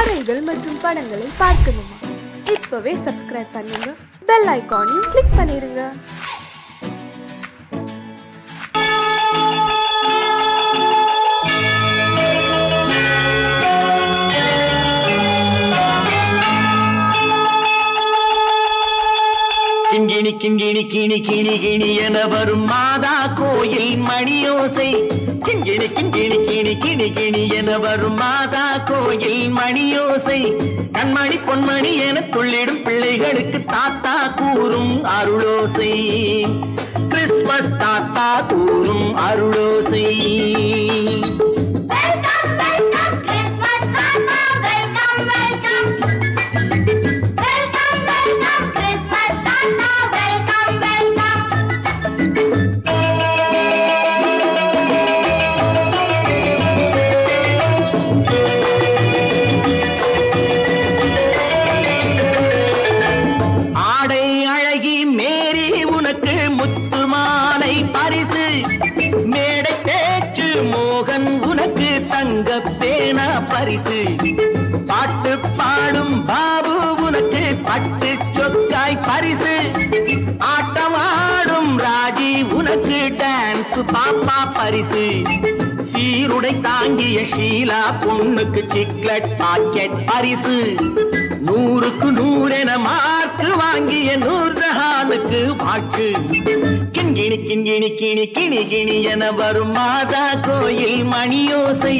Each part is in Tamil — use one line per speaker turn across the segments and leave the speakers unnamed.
கதைகள் மற்றும் படங்களை பார்க்கணுமா? இப்பவே சப்ஸ்கிரைப் பண்ணுங்க, பெல் ஐகானையும் கிளிக் பண்ணிருங்க.
கிண்கிணி கிண்கிணி கிணி கிணி கிணி என வரும் மாதா கோயில் மணியோசை. கிண்கிணி கிண்கிணி கிணி கிணி கிணி என வரும் மாதா கோயில் மணியோசை. கண்மணி பொன்மணி என துள்ளிடும் பிள்ளைகளுக்கு தாத்தா கூறும் அருளோசை. கிறிஸ்துமஸ் தாத்தா கூறும் அருளோசை. பரிசு பாட்டு பாடும் பாபு உனக்கு பட்டு சொக்காய் பரிசு. ஆட்டமாடும் ராஜி உனக்கு டான்ஸ் பாப்பா பரிசு. சீருடை தாங்கிய ஷீலா பொண்ணுக்கு சிக்லெட் பாக்கெட் பரிசு. 100க்கு 100 என மார்க்கு வாங்கிய நூர்ஜஹானுக்கு வாழ்த்து. கிண்கிணி கிண்கிணி கிணி கிணி கிணி என வரும் மாதா கோயில் மணியோசை.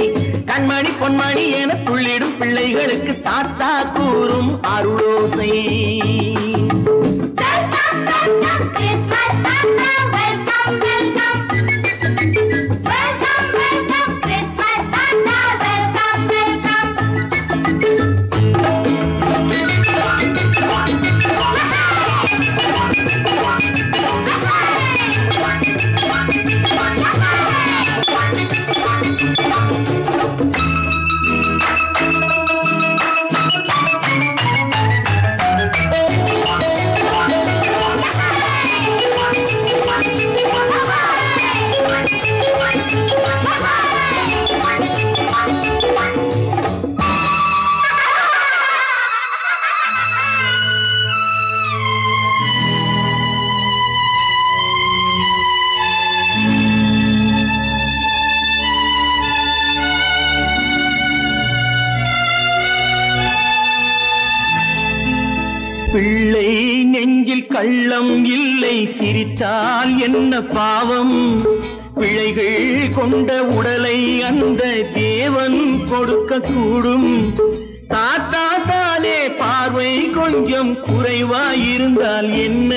கண்மணி பொன்மணி என துள்ளிடும் பிள்ளைகளுக்கு தாத்தா கூறும் அருளோசை. பிள்ளை நெஞ்சில் கள்ளம் இல்லை, சிரித்தால் என்ன பாவம். பிழைகள் கொண்ட உடலை அந்த தேவன் கொடுக்க கூடும். தாத்தா தானே பார்வை கொஞ்சம் குறைவாயிருந்தால் என்ன?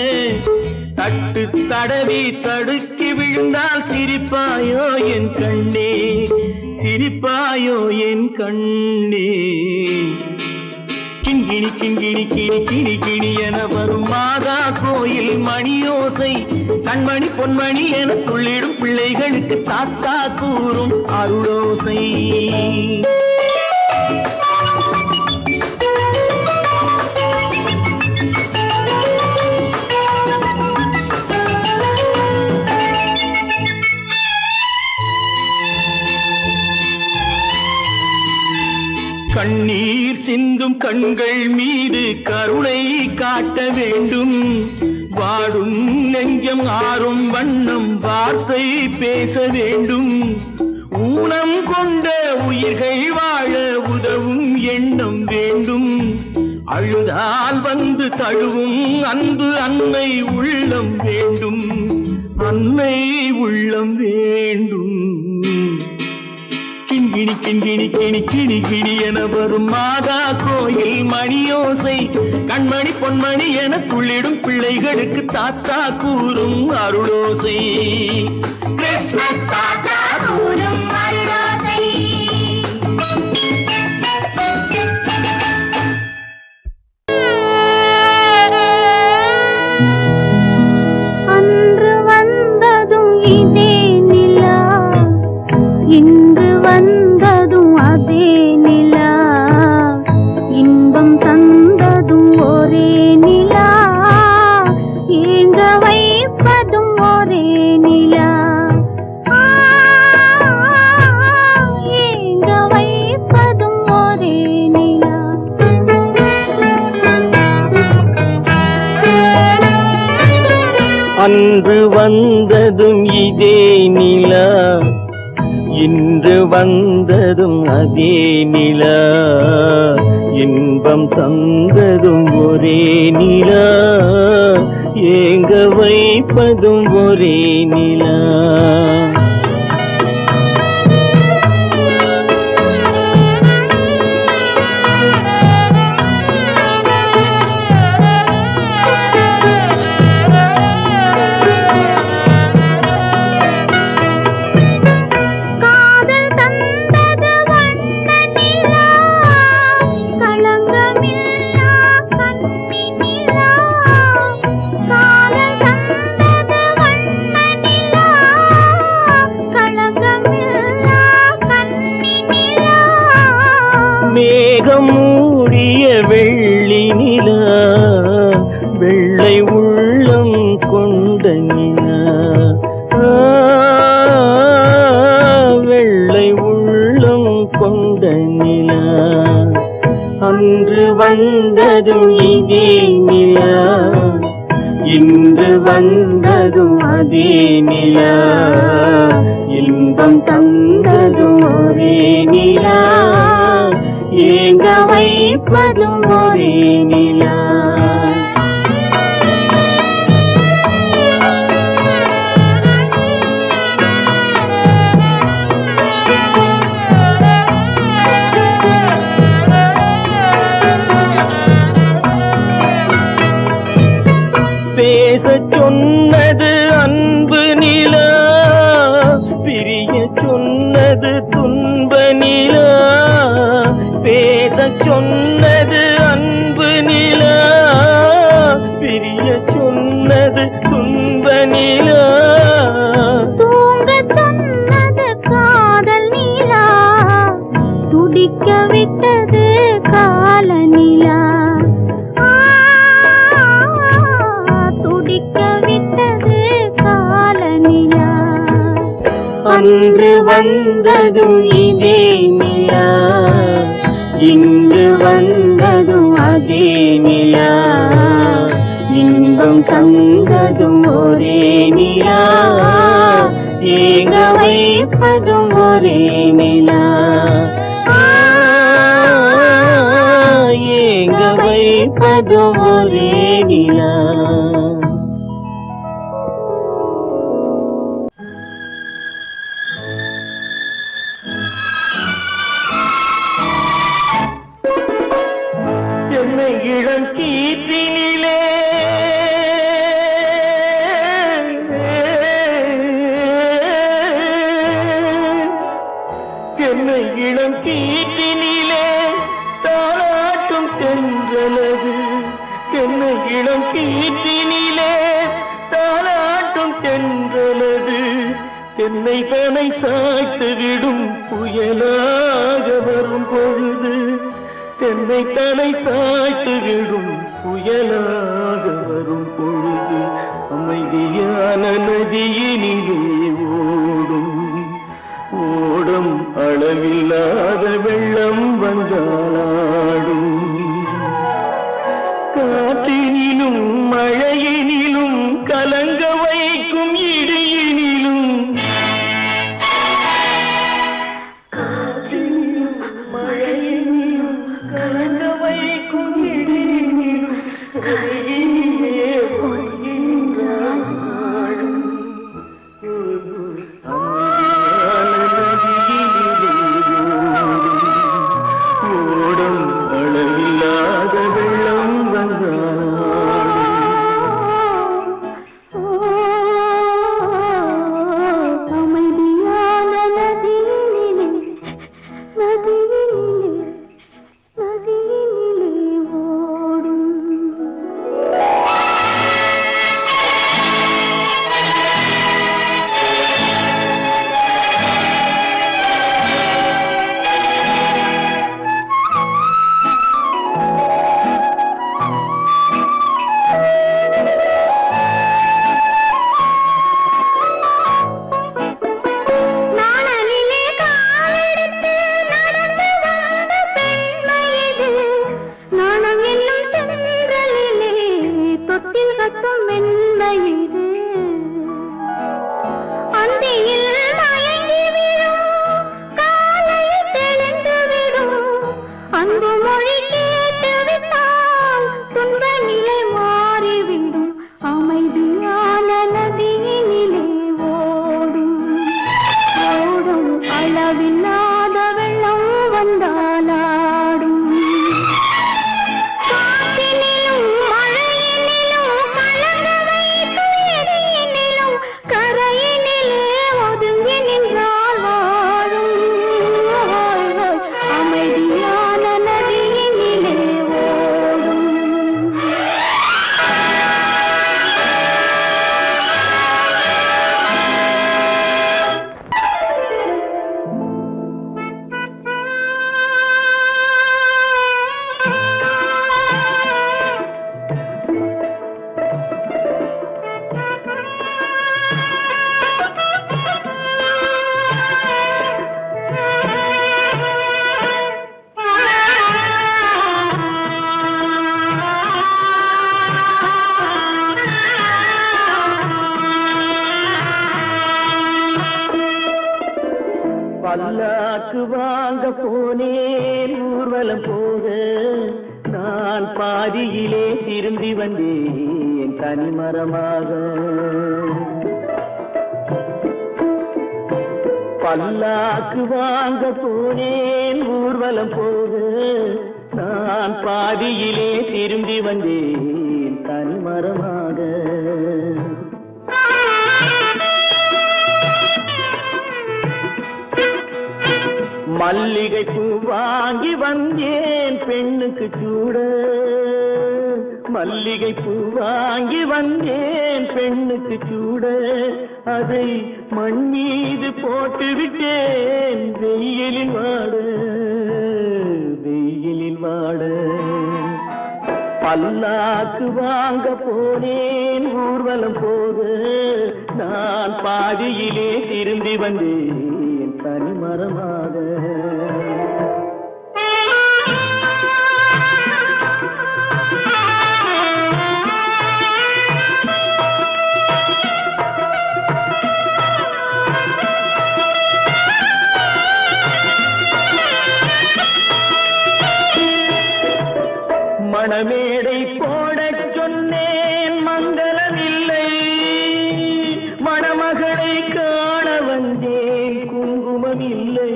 தட்டு தடவி தடுக்கி விழுந்தால் சிரிப்பாயோ என் கண்ணே, சிரிப்பாயோ என் கண்ணே. கிண்கிணி கிண்கிணி கிணி கிணி கிணி என வரும் மாதா கோயில் மணியோசை. கண்மணி பொன்மணி என துள்ளிடும் பிள்ளைகளுக்கு தாத்தா கூறும் அருளோசை. கண்ணீர் சிந்தும் கண்கள் மீது கருணை காட்ட வேண்டும். வாடும் நெஞ்சம் ஆறும் வண்ணம் வார்த்தை பேச வேண்டும். ஊனம் கொண்ட உயிர்கள் வாழ உதவும் எண்ணம் வேண்டும். அழுதால் வந்து தழுவும் அன்பு அன்னை உள்ளம் வேண்டும், அன்னை உள்ளம் வேண்டும். கிண்கிணி கிண்கிணி கிணி கிணி கிணி என வரும் மாதா கோயில் மணியோசை. கண்மணி பொன்மணி என துள்ளிடும் பிள்ளைகளுக்கு தாத்தா கூறும் அருளோசை. கிறிஸ்துமஸ் தாத்தா கூறும் அருளோசை.
அன்று வந்ததும் இதே நிலா, இன்று வந்ததும் அதே நிலா. இன்பம் தந்ததும் ஒரே நிலா, ஏங்க வைப்பதும் ஒரே நிலா.
அன்று வந்ததும் இதே நிலா, இன்று வந்ததும் அதே நிலா, இன்பம் தந்ததும் ஒரே நிலா, ஏங்க வைப்பதும் ஒரே நிலா. மேகம் மூடிய வெள்ளி நிலா, வெள்ளை உள்ளம் கொண்ட நிலா, வெள்ளை உள்ளம் கொண்ட நிலா. அன்று வந்ததும் இதே நிலா, இன்று வந்ததும் அதே நிலா, இன்பம் தந்ததும் ஒரே நிலா, ஏங்க வைப்பதும் ஒரே நிலா. பேசச் சொன்னது அன்பு நிலா, பிரிய சொன்னது துன்ப நிலா. பேசச் சொன்னது அன்பு நிலா, பிரிய சொன்னது துன்ப நிலா.
தூங்கச் சொன்னது காதல் நிலா, துடிக்க விட்டது கால நிலா, துடிக்க விட்டது கால நிலா.
அன்று வந்ததும் இதே நிலா, இன்று வந்ததும் அதே நிலா, இன்பம் தந்ததும் ஒரே நிலா, ஏங்க வைப்பதும் ஒரே நிலா, ஏங்க வைப்பதும் ஒரே நிலா. என்னை இளம் கீற்றினிலே என்னை இளம் கீற்றினிலே தாளாட்டும் தென்றலது, என்னை இளம் கீற்றினிலே தாளாட்டும் தென்றலது, என்னை தனை சாய்த்து விடும் புயலாக வரும் பொழுது, என்னை தலை சாய்த்து விடும் புயலாக வரும் பொழுது, அமைதியான நதியினிலே ஓடும் ஓடும் அளவில்லாத வெள்ளம் வந்தாடும். காற்றினிலும் மழையினிலும் கலங்க வைக்கும் இடியினிலும், காற்றினிலும் மழையினிலும் கலங்க வைக்கும் இடியினிலும், அருகினிலே ஒதுங்கின்றான் நாடும். ஓடும் அளவில்லாத வெள்ளம் வந்தாடும்.
அமைதியான நதியினிலே, நதியினிலே, நதியினிலே ஓடும். நாணலிலே காலெடுத்து நடந்து வந்த பெண்மை இது, நாணம் என்னும் தென்றலிலே தொட்டில் கட்டும் மென்மை இது. அன்பு மொழி கேட்டு விட்டால் துன்ப நிலை மாறிவிடும். அமைதியான நதியினிலே ஓடும் ஓடும் அளவில்லாத வெள்ளம் வந்தாலாடும். காற்றினிலும் மழையினிலும் கலங்க வைக்கும் எரியினிலும் கரையினிலே ஒதுங்கி நின்றால் வாழும். அமைதியான நதியினிலே ஓடும்.
பல்லாக்கு வாங்க போனேன் ஊர்வலம் போக, நான் பாதியிலே திரும்பி வந்தேன் தனிமரமாக. பல்லாக்கு வாங்க போனேன் ஊர்வலம் போக, நான் பாதியிலே திரும்பி வந்தேன் தனிமரமாக. மல்லிகை பூ வாங்கி வந்தேன் பெண்ணுக்கு சூட, மல்லிகை பூ வாங்கி வந்தேன் பெண்ணுக்கு சூட, அதை மண் மீது போட்டு விட்டேன் வெயிலில் வாட வெயிலில் வாட. பல்லாக்கு வாங்க போனேன் ஊர்வலம் போக, நான் பாதியிலே திரும்பி வந்தேன் தனிமரமாக. மணமேடை போடச் சொன்னேன் மங்களமில்லை, மணமகளை காண வந்தேன் குங்குமமில்லை.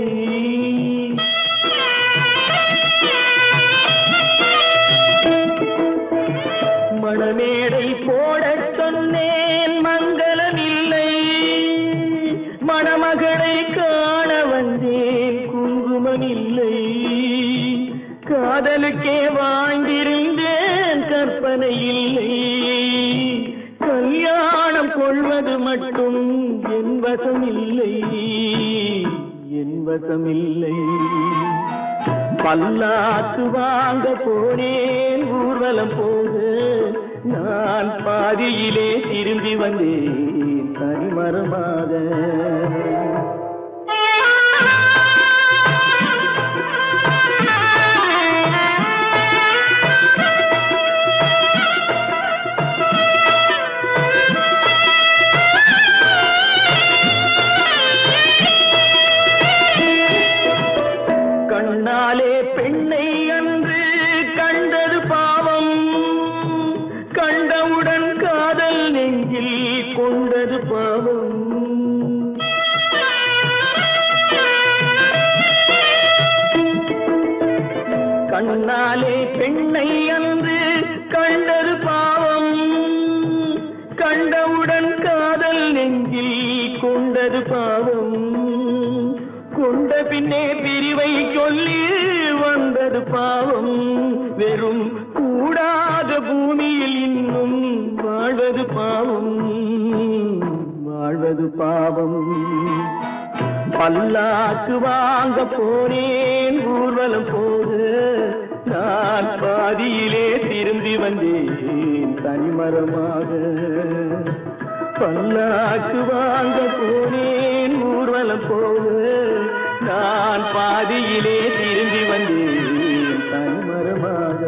மணமேடை போடச் சொன்னேன் மங்களமில்லை, மணமகளை காண வந்தேன் குங்குமமில்லை. காதலுக்கே வாழ்ந்திருந்தேன் கற்பனை இல்லை, கல்யாணம் கொள்வது மட்டும் என் வசமில்லை என் வசமில்லை. பல்லாக்கு வாங்க போனேன் ஊர்வலம் போக, நான் பாதியிலே திரும்பி வந்தேன் தனிமரமாக. கண்ணாலே பெண்ணை அன்று கண்டது பாவம், கண்டவுடன் காதல் நெஞ்சில் கொண்டது பாவம். கண்ணாலே பெண்ணை அன்று கண்டது பாவம், கண்டவுடன் காதல் நெஞ்சில் கொண்டது பாவம். கொண்ட பின்னே பிரிவை சொல்லி வந்தது பாவம், வெறும் கூடாத பூமியில் இன்னும் வாழ்வது பாவம் வாழ்வது பாவம். பல்லாக்கு வாங்க போனேன் ஊர்வலம் போக, நான் பாதியிலே திரும்பி வந்தேன் தனிமரமாக. பல்லாக்கு வாங்க போனேன் ஊர்வலம் போக, நான் பாதியிலே திரும்பி வந்தேன் தனிமரமாக.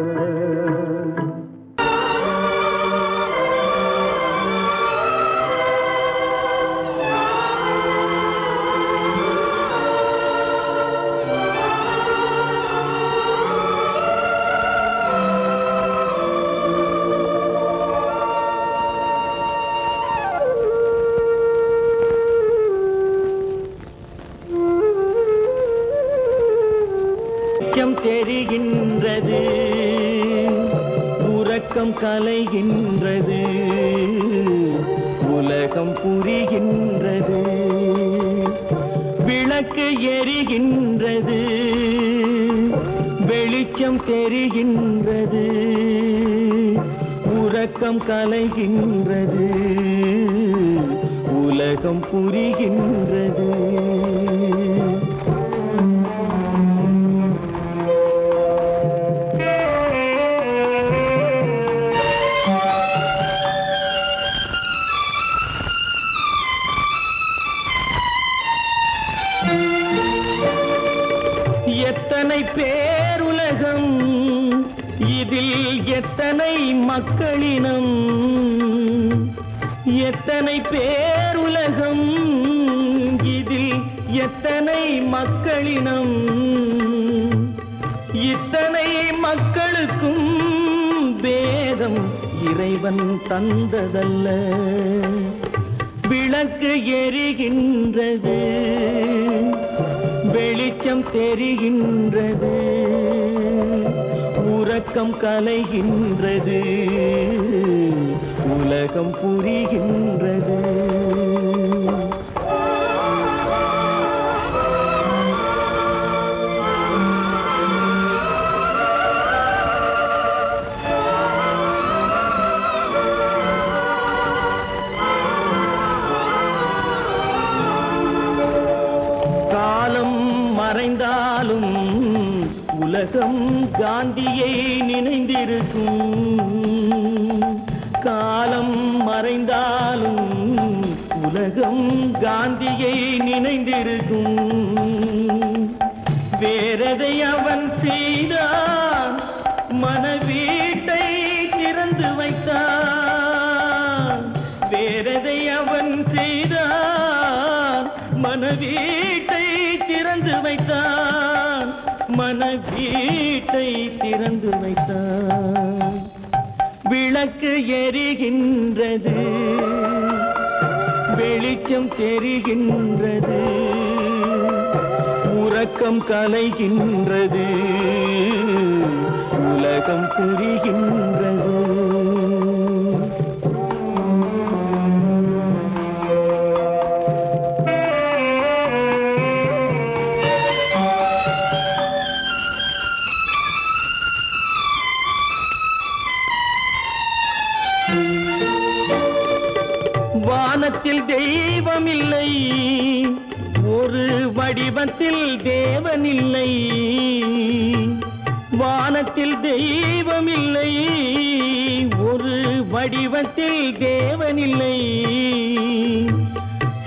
உறக்கம் கலைகின்றது உலகம் புரிகின்றது விளக்கு எரிகின்றது வெளிச்சம் தெரிகின்றது உறக்கம் கலைகின்றது உலகம் புரிகின்றது எத்தனை பேருலகம் இதில் எத்தனை மக்களினம் எத்தனை பேருலகம் இதில் எத்தனை மக்களினம் இத்தனை மக்களுக்கும் வேதம் இறைவன் தந்ததல்ல விளக்கு எரிகின்றது வெளிச்சம் தெரிகின்றது உறக்கம் கலைகின்றது உலகம் புரிகின்றது காலம் மறைந்தாலும் உலகம் காந்தியை நினைந்திருக்கும் காலம் மறைந்தாலும் உலகம் காந்தியை நினைந்திருக்கும் வேறதை அவன் செய்தான் மனவீட்டை திறந்து வைத்தான் வேறதை அவன் செய்தான் மனவீட்டை திறந்து வைத்தான் மனவீட்டை திறந்து வைத்தான் விளக்கு எரிகின்றது வெளிச்சம் தெரிகின்றது உறக்கம் கலைகின்றது உலகம் புரிகின்றது வானத்தில் தெய்வமில்லை ஒரு வடிவத்தில் தேவனில்லை வானத்தில் தெய்வமில்லை ஒரு வடிவத்தில் தேவனில்லை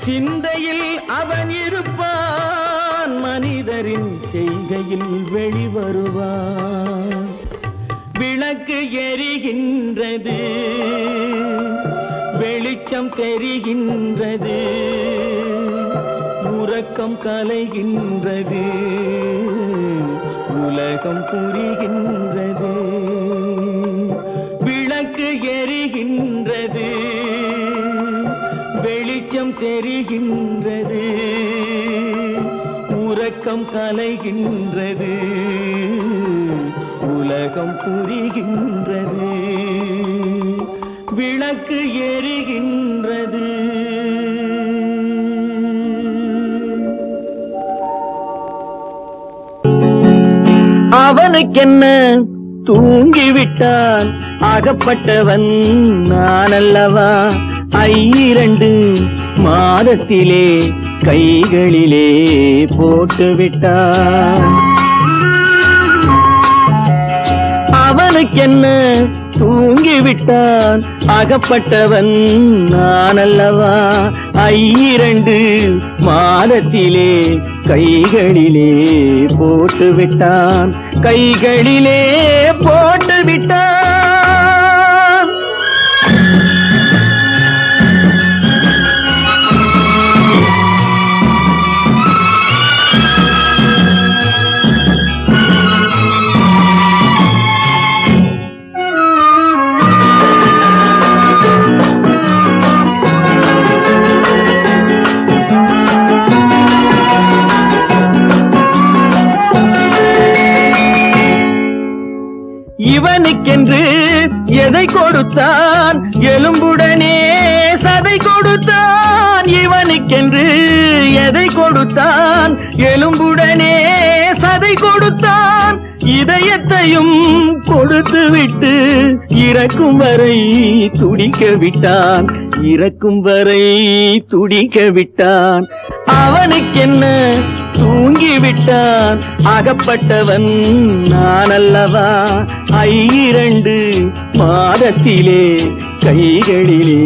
சிந்தையில் அவன் இருப்பான் மனிதரின் செய்கையில் வெளிவருவான் விளக்கு எரிகின்றது வெளிச்சம் தெரிகின்றது உறக்கம் கலைகின்றது உலகம் புரிகின்றது விளக்கு எரிகின்றது வெளிச்சம் தெரிகின்றது உறக்கம் கலைகின்றது உலகம் புரிகின்றது விளக்கு எரிகின்றது அவனுக்கென்ன தூங்கிவிட்டான் அகப்பட்டவன் நான் அல்லவா 2 மாதத்திலே கைகளிலே போட்டுவிட்டான் அவனுக்கென்ன தூங்கிவிட்டான் அகப்பட்டவன் நான் அல்லவா 2 மாதத்திலே கைகளிலே போட்டுவிட்டான் கைகளிலே போட்டுவிட்டான் இவனுக்கென்று எதை கொடுத்தான் எலும்புடனே சதை கொடுத்தான் இவனுக்கென்று எதை கொடுத்தான் எலும்புடனே சதை கொடுத்தான் இதயத்தையும் கொடுத்து விட்டு இறக்கும் வரை துடிக்க விட்டான் இறக்கும் வரை துடிக்க விட்டான் அவனுக்கென்ன தூங்கிவிட்டான் அகப்பட்டவன் நான் அல்லவா 2 மாதத்திலே கைகளிலே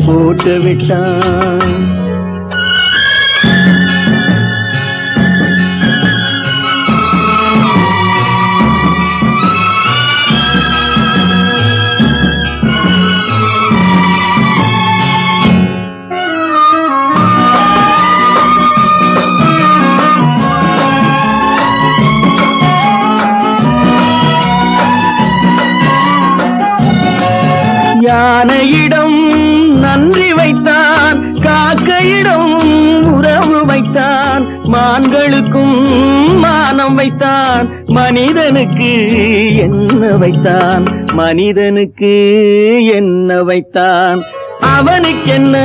போட்டு விட்டான் யானையிடம் நன்றி வைத்தான் காக்கையிடம் உறவு வைத்தான் மான்களுக்கும் மானம் வைத்தான் மனிதனுக்கு என்ன வைத்தான் மனிதனுக்கு என்ன வைத்தான் அவனுக்கென்ன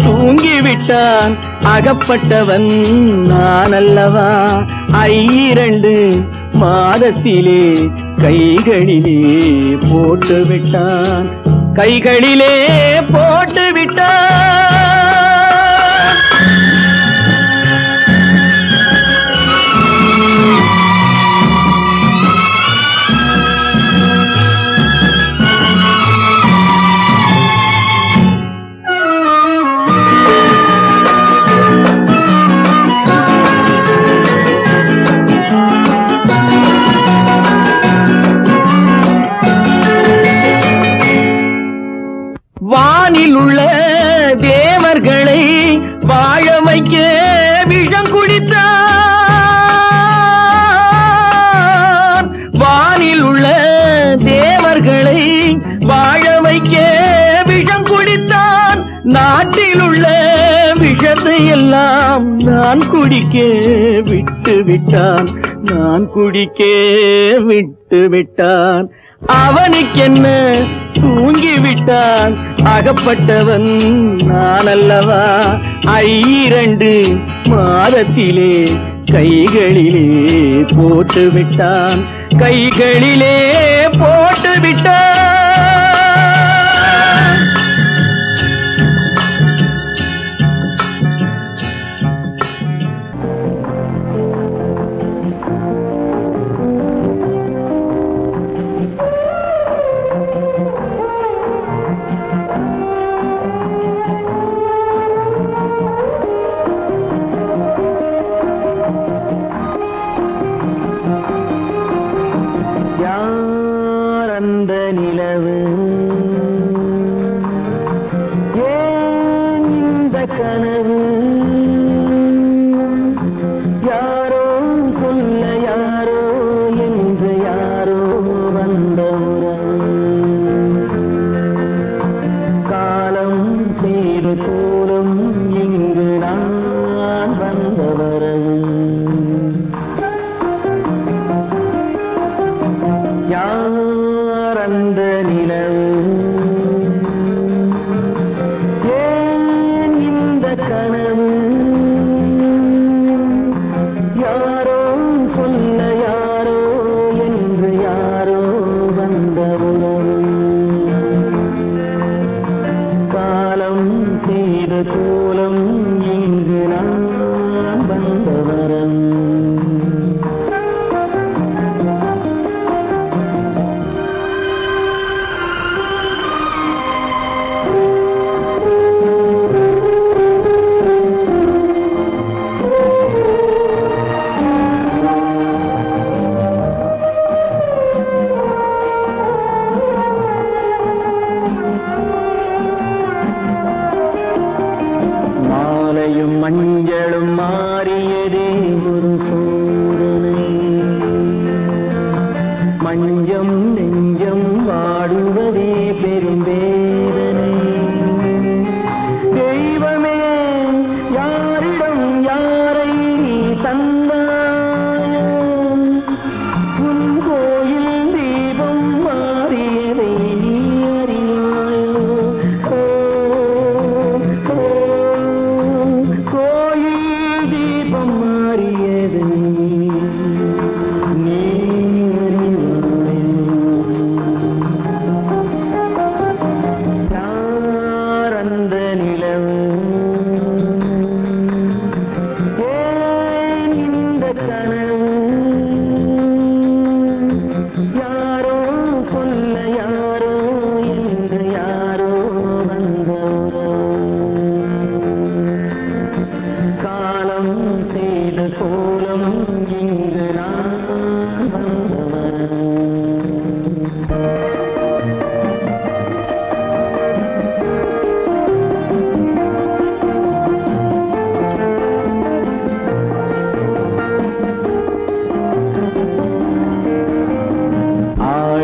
தூங்கிவிட்டான் அகப்பட்டவன் நான் அல்லவா 2 மாதத்திலே கைகளிலே போட்டு விட்டான் கைகளிலே போட்டு விட்டான் வானில் உள்ள தேவர்களை வாழ வைக்க விஷம் குடித்தான் வானில் உள்ள தேவர்களை வாழ வைக்க விஷம் குடித்தான் நாட்டில் உள்ள விஷத்தை எல்லாம் நான் குடிக்க விட்டு விட்டான் நான் குடிக்க விட்டு விட்டான் அவனுக்கென்ன தூங்கிவிட்டான் அகப்பட்டவன் நான் அல்லவா 2 மாதத்திலே கைகளிலே போட்டு விட்டான் கைகளிலே போட்டு விட்டான் அந்த நிலவு ஏன் இந்த கனவு யாரோ சொல்ல யாரோ என்று யாரோ வந்த உறவு காலம் செய்து கூறும் இங்கு நான் வந்த வரவு யார் அந்த நிலவு ஏன் இந்த கனவு யாரோ சொல்ல யாரோ என்று யாரோ வந்த உறவு காலம் செய்த கோலம் இங்கு நான் வந்த வரம் மஞ்சளும் மாறியதே ஒரு சோதனை மஞ்சம் நெஞ்சம் வாடுவதே பெரும் வேதனை தெய்வமே யாரிடம் யாரை தந்தாயோ உன் கோயில் தீபம்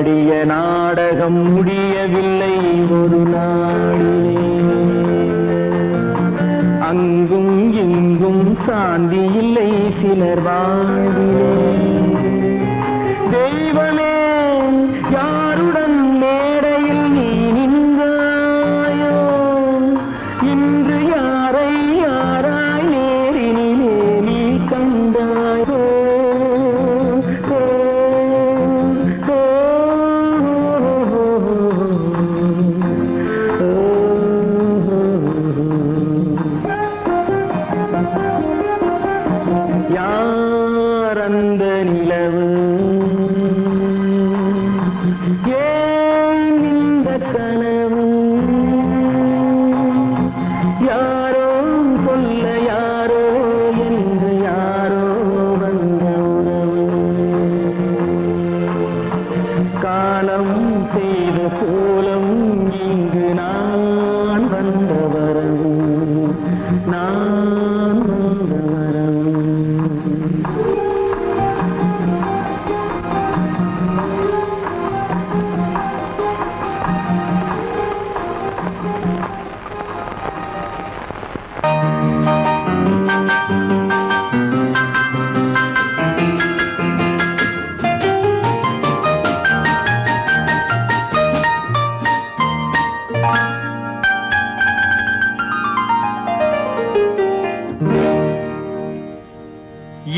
ஆடிய நாடகம் முடியவில்லை ஒரு நாளிலே. அங்கும் இங்கும் சாந்தி இல்லை சிலர் வாழ்விலே. தெய்வமே யாருடன் மேடையில் நீ நின்றாயோ, இன்று யாரை யாராய் நேரினிலே நீ கண்டாயோ. யார் அந்த நிலவு, ஏன் இந்த கனவு, யாரோ சொல்ல யாரோ என்று யாரோ வந்த உறவு. காலம் செய்த கோலம் இங்கு நான் வந்த வரவு, நான் வந்த வரவு.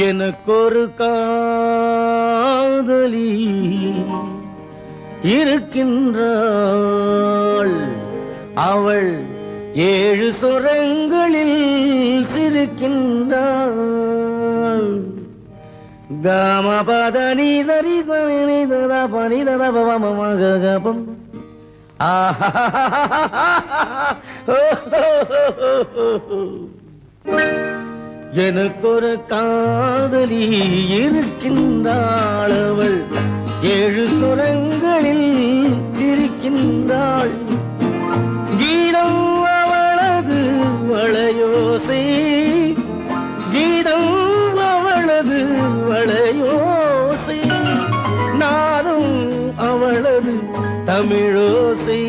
எனக்கொரு காதலி இருக்கின்றாள், அவள் 7 சுரங்களில் சிரிக்கின்றாள். கமபதனி சரி சரி ததா பனி ததா பவமகபம். எனக்கொரு காதலி இருக்கின்றாள், அவள் 7 சுரங்களில் சிரிக்கின்றாள். கீதம் அவளது வளையோசை, கீதம் அவளது வளையோசை, நாதம் அவளது தமிழோசை,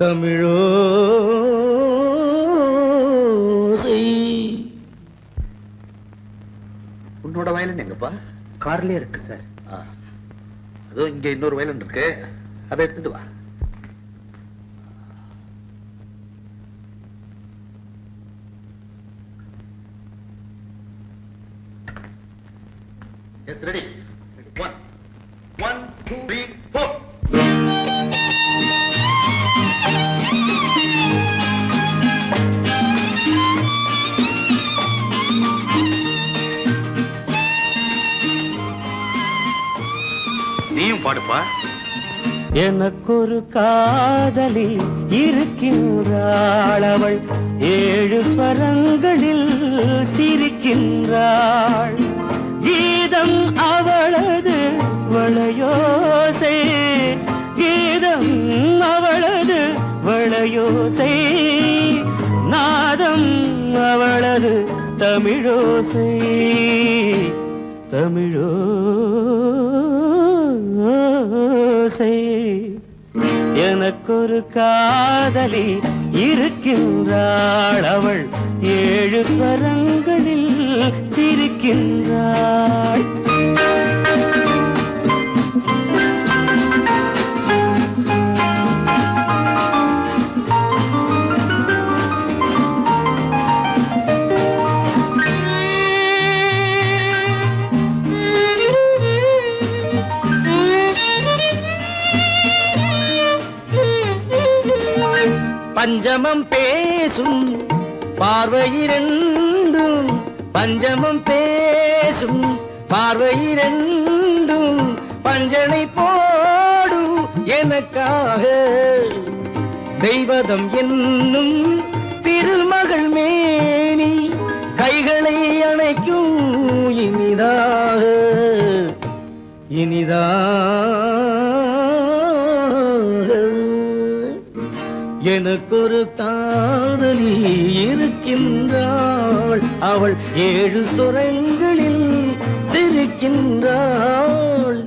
தமிழோசை.
உன்னோட வயலன் எங்கப்பா?
கார்லயே இருக்கு சார்.
அதோ இங்க இன்னொரு வயலன் இருக்கு, அதை எடுத்துட்டு வா. Yes, ready. 1 1 2 3 4. நீயும் பாடுப்பா.
எனக்கொரு காதலி இருக்கின்றாள், அவள் 7 ஸ்வரங்களில் சிரிக்கின்றாள். கீதம் அவளது வளையோசை, கீதம் அவளது வளையோசை, நாதம் அவளது தமிழோசை, தமிழோசை. எனக்கொரு காதலி இருக்கின்றாள், அவள் 7 ஸ்வரங்களில் சிரிக்கின்றாள். பஞ்சமம் பேசும் பார்வையிரண்டும், பஞ்சமம் பேசும் பார்வையிரண்டும், பஞ்சனை போடும் எனக்காக. தெய்வதம் என்னும் திருமகள் மேனி கைகளை அணைக்கும் இனிதாக, இனிதாக. எனக்கொரு காதலி இருக்கின்றாள், அவள் 7 சுரங்களில் சிரிக்கின்றாள்.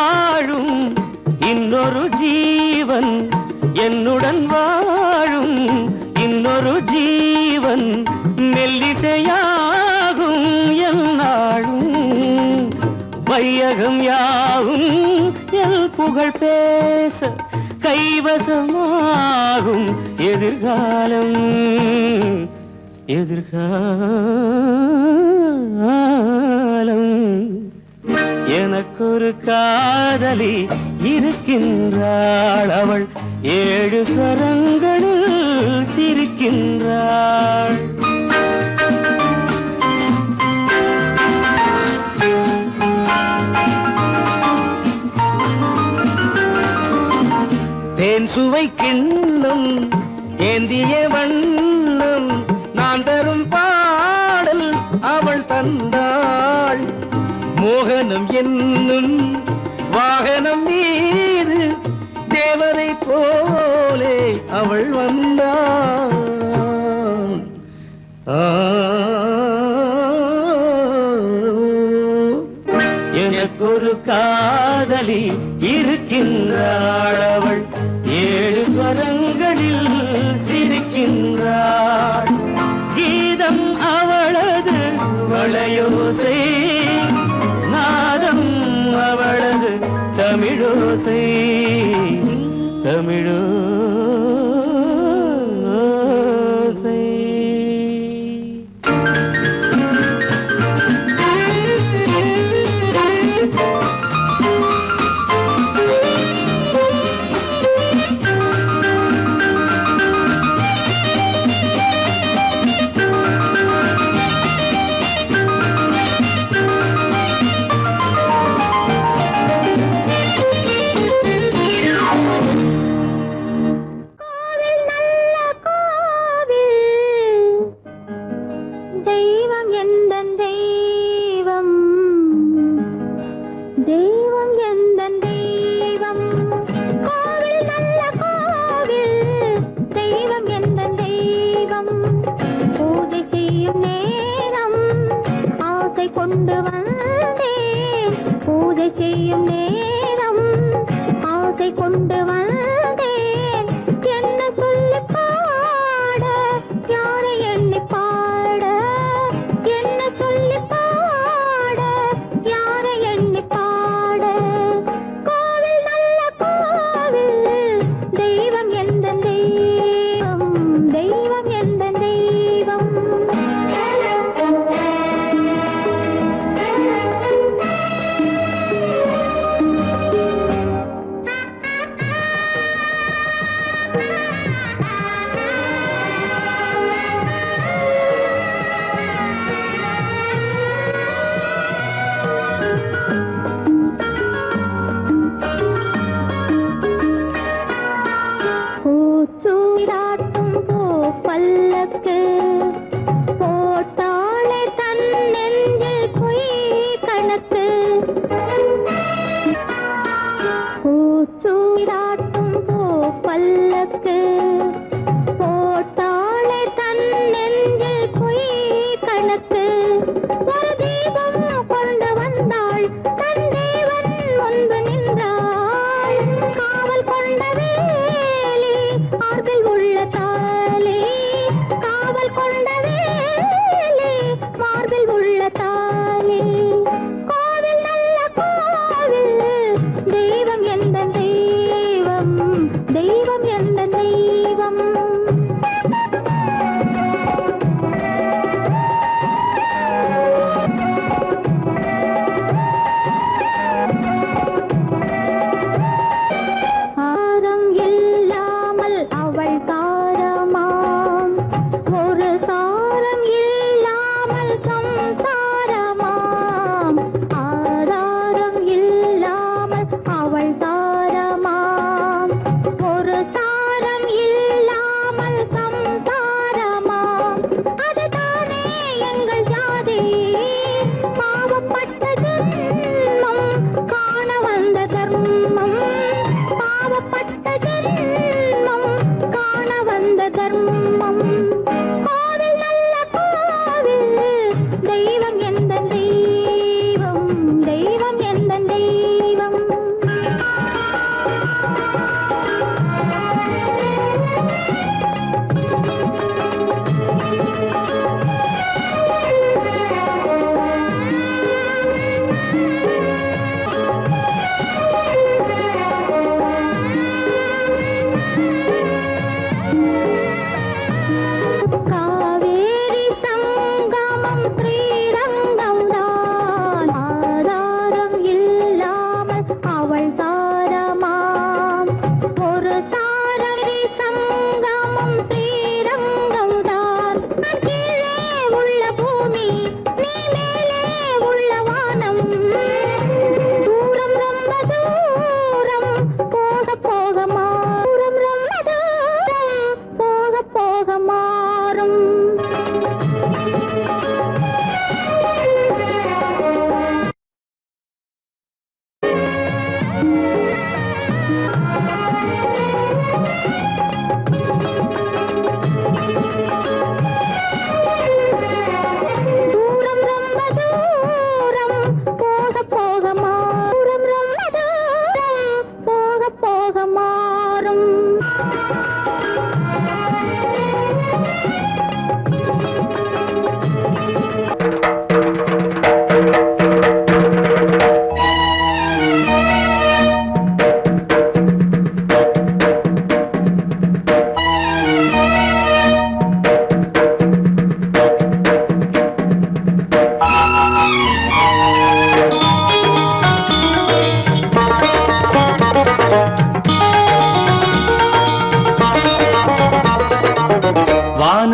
வாழும் இன்னொரு ஜீவன், என்னுடன் வாழும் இன்னொரு ஜீவன், மெல்லிசையாகும் என்னாலும் வையகம் யாவும் எல் புகழ் பேச கைவசமாகும் எதிர்காலம் எதிர்காலம். எனக்கொரு காதலி இருக்கின்றாள், அவள் 7 ஸ்வரங்களில் சிரிக்கின்றாள். தேன் சுவை கிண்ணம் ஏந்திய வண்ணம், நான் தரும் பாடல் அவள் தந்தாள். மோகனம் என்னும் வாகனம் மீது தேவரை போலே அவள் வந்தாள். எனக்கொரு காதலி இருக்கின்றாள், அவள் 7 ஸ்வரங்களில் சிரிக்கின்றாள். கீதம் அவளது வளையோசை, நாதம் அவளது தமிழோசை தமிழோசை.
தெய்வம் எந்தன் தெய்வம், தெய்வம் எந்தன் தெய்வம், கோவில் நல்ல கோவில், தெய்வம் எந்தன் தெய்வம். பூஜை செய்யும் நேரம் ஆசை கொண்டு வந்தேன், பூஜை செய்யும் நேரம் ஆசை கொண்டு வந்தேன். என்ன சொல்லி பாட, யாரை எண்ணி பாட, என்ன சொல்லி பாட, யாரை எண்ணி பாட. கோவில் நல்ல கோவில், தெய்வம் எந்தன் தெய்வம், தெய்வம் எந்தன் தெய்வம். பூச்சூடாட்டும் பூ பல்லக்கு போட்டாளே தன் நெஞ்சில் பொய் கணக்கு. பூச்சூடாட்டும் பூ பல்லக்கு போட்டாளே தன் நெஞ்சில் பொய் கணக்கு. ஒரு தீபம் கொண்டு வந்தாள், தன் தேவன் முன்பு நின்றாள். காவல் கொண்ட வேலி மார்பில் உள்ள தாலி, காவல் கொண்ட வேலி மார்பில் உள்ள தாலி. கோவில் நல்ல கோவில், தெய்வம் எந்தன் தெய்வம், தெய்வம் எந்த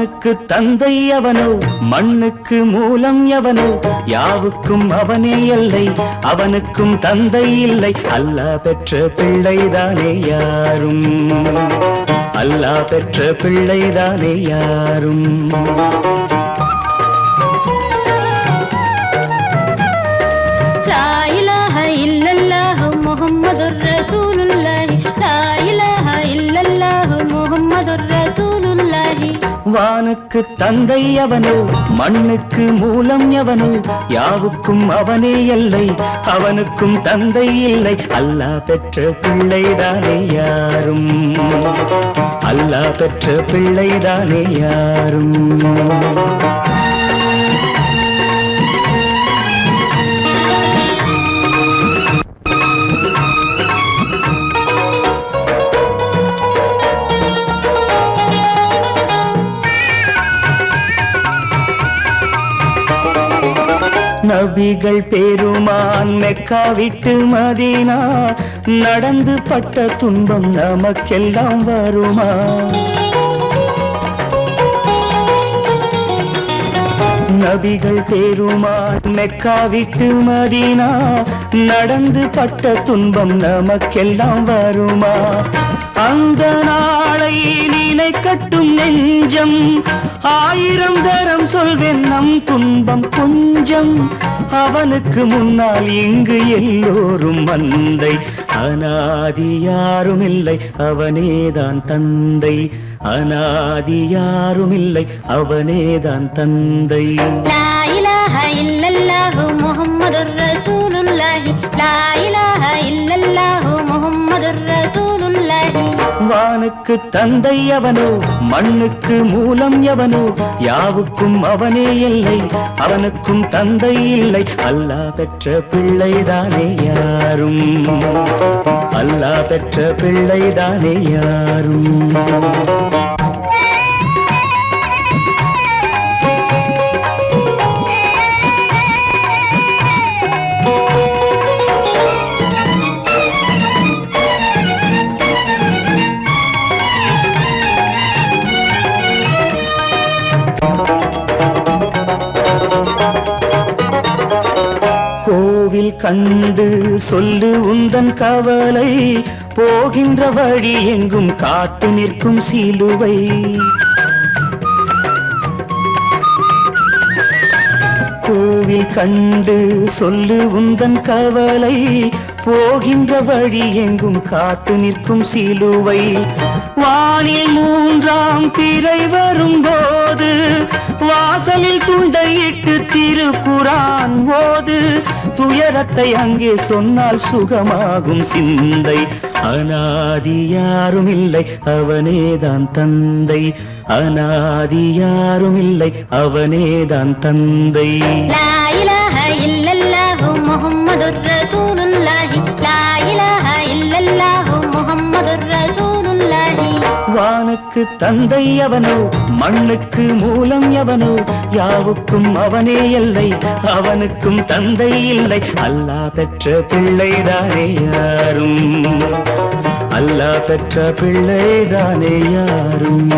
வானுக்கு தந்தை அவனோ மண்ணுக்கு மூலம் எவனோ யாவுக்கும் அவனே எல்லை அவனுக்கும் தந்தை இல்லை அல்லாஹ் பெற்ற பிள்ளைதானே யாரும் அல்லாஹ் பெற்ற பிள்ளைதானே யாரும்
லா இலாஹ இல்லல்லாஹு முஹம்மதுர் ரசூலுல்லாஹி லா இலாஹ இல்லல்லாஹு முஹம்மதுர் ரசூலுல்லாஹி
வானுக்கு தந்தை அவனோ மண்ணுக்கு மூலம் எவனோ யாவுக்கும் அவனே எல்லை அவனுக்கும் தந்தை இல்லை அல்லாஹ் பெற்ற பிள்ளைதானே யாரும் அல்லாஹ் பெற்ற பிள்ளைதானே யாரும் நபிகள் பெருமான் மெக்கா விட்டு மதீனா நடந்து பட்ட துன்பம் நமக்கெல்லாம் வருமா நபிகள் பெருமான் மெக்கா விட்டு மதீனா நடந்து பட்ட துன்பம் நமக்கெல்லாம் வருமா அந்த நாளை நினைக்கட்டும் நெஞ்சம் ஆயிரம் தரம் சொல்வேன் நம் துன்பம் கொஞ்சம் அவனுக்கு முன்னால் இங்கு எல்லோரும் மந்தை அனாதி யாரும் இல்லை அவனேதான் தந்தை அனாதி யாரும் இல்லை அவனேதான் தந்தை
லா இலாஹ இல்லல்லாஹு முஹம்மதுர் ரசூலுல்லாஹி லா இலாஹ இல்லல்லாஹு முஹம்மதுர் ரசூலுல்லாஹி
வானுக்கு தந்தை அவனோ மண்ணுக்கு மூலம் எவனோ யாவுக்கும் அவனே எல்லை அவனுக்கும் தந்தை இல்லை அல்லாஹ் பெற்ற பிள்ளைதானே யாரும் அல்லாஹ் பெற்ற பிள்ளைதானே யாரும் கோவில் கண்டு சொல்லு உந்தன் கவலை போகின்ற வழி எங்கும் காத்து நிற்கும் சிலுவை கோவில் கண்டு சொல்லு உந்தன் கவலை போகின்ற வழி எங்கும் காத்து நிற்கும் சிலுவை வானில் மூன்றாம் பிறை வரும்போது வாசலில் துண்டையிட்டு திருக்குரான் ஓது துயரத்தை அங்கே சொன்னால் சுகமாகும் சிந்தை அனாதி யாரும் இல்லை அவனேதான் தந்தை அனாதி யாரும் இல்லை அவனேதான் தந்தை
லா இலாஹ இல்லல்லாஹு முஹம்மதுர் ரசூலுல்லாஹி லா இலாஹ இல்லல்லாஹு முஹம்மதுர் ரசூலுல்லாஹி
வானுக்கு தந்தை அவனோ மண்ணுக்கு மூலம் எவனோ யாவுக்கும் அவனே எல்லை அவனுக்கும் தந்தை இல்லை அல்லாஹ் பெற்ற பிள்ளைதானே யாரும் அல்லாஹ் பெற்ற பிள்ளைதானே யாரும்